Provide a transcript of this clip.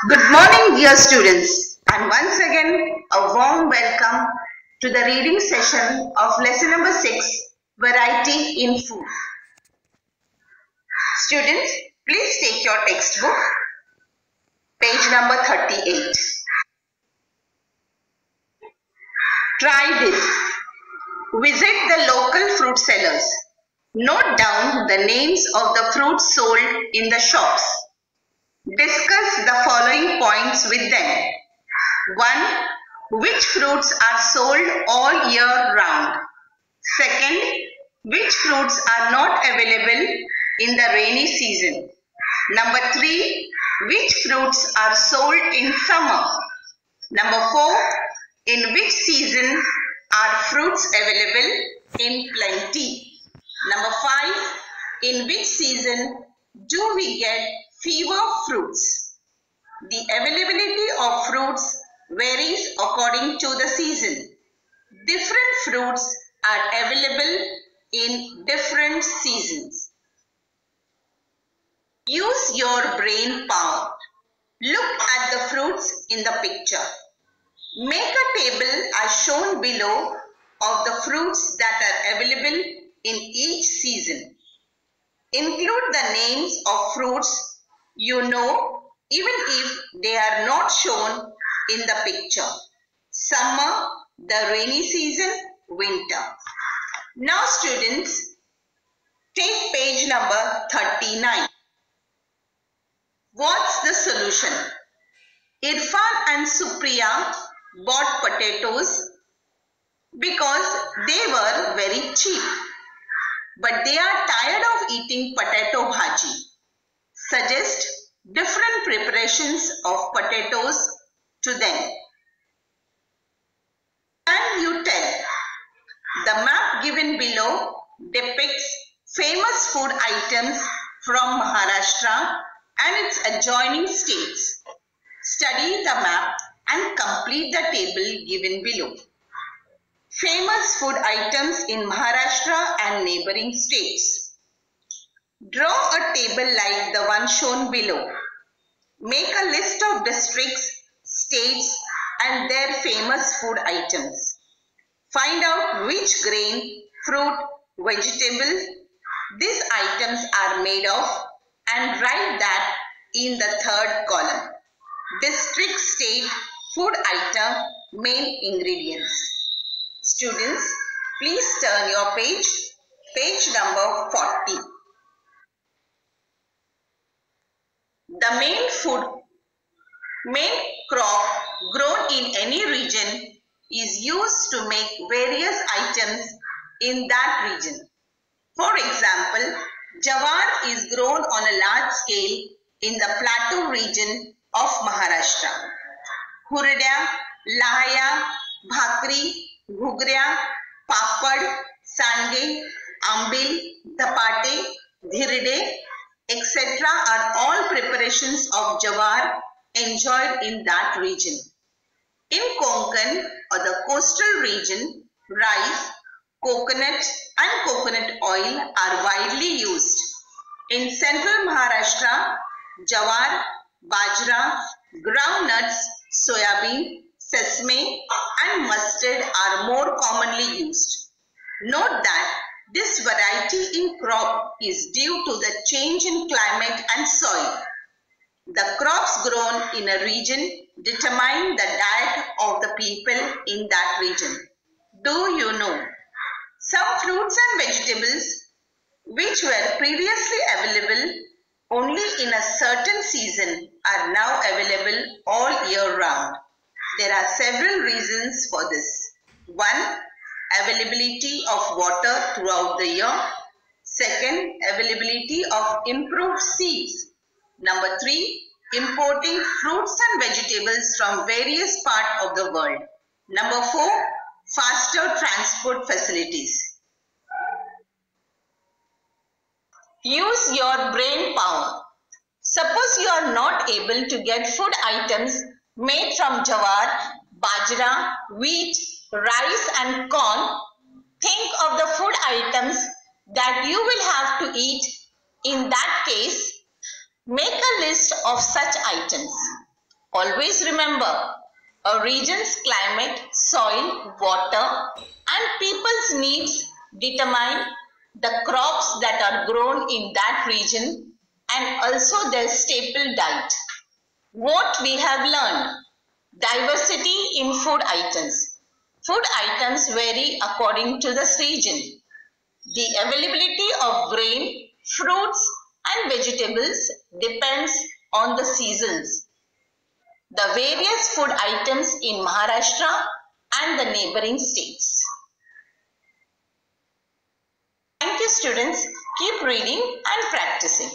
Good morning, dear students, and once again a warm welcome to the reading session of lesson number 6, Variety in Food. Students, please take your textbook, page number 38. Try this. Visit the local fruit sellers. Note down the names of the fruits sold in the shops. Discuss the following points with them. 1. Which fruits are sold all year round? Second, which fruits are not available in the rainy season? Number 3. Which fruits are sold in summer? Number 4. In which season are fruits available in plenty? Number 5. In which season do we get fewer fruits? The availability of fruits varies according to the season. Different fruits are available in different seasons. Use your brain power. Look at the fruits in the picture. Make a table as shown below of the fruits that are available in each season. Include the names of fruits you know even if they are not shown in the picture. Summer, the rainy season, winter. Now students, take page number 39. What's the solution? Irfan and Supriya bought potatoes because they were very cheap. But they are tired of eating potato bhaji. Suggest different preparations of potatoes to them. Can you tell? The map given below depicts famous food items from Maharashtra and its adjoining states. Study the map and complete the table given below. Famous food items in Maharashtra and neighboring states. Draw a table like the one shown below. Make a list of districts, states and their famous food items. Find out which grain, fruit, vegetable these items are made of and write that in the third column. District, state, food item, main ingredients. Students, please turn your page number 40. The main crop grown in any region is used to make various items in that region. For example, jawar is grown on a large scale in the plateau region of Maharashtra. Hurda, lahaya, bhakri, Ghugrya, papad, sange, ambil, dhapate, dhirde, etc. are all preparations of jawar enjoyed in that region. In Konkan or the coastal region, rice, coconut and coconut oil are widely used. In central Maharashtra, jawar, bajra, groundnuts, soybean, sesame and mustard are more commonly used. Note that this variety in crop is due to the change in climate and soil. The crops grown in a region determine the diet of the people in that region. Do you know? Some fruits and vegetables which were previously available only in a certain season are now available all year round. There are several reasons for this. 1. Availability of water throughout the year. Second, availability of improved seeds. Number 3. Importing fruits and vegetables from various parts of the world. Number 4. Faster transport facilities. Use your brain power. Suppose you are not able to get food items made from jawar, bajra, wheat, rice and corn. Think of the food items that you will have to eat. In that case, make a list of such items. Always remember, a region's climate, soil, water and people's needs determine the crops that are grown in that region and also their staple diet. What we have learned: diversity in food items. Food items vary according to the region. The availability of grain, fruits and vegetables depends on the seasons. The various food items in Maharashtra and the neighboring states. Thank you, students. Keep reading and practicing.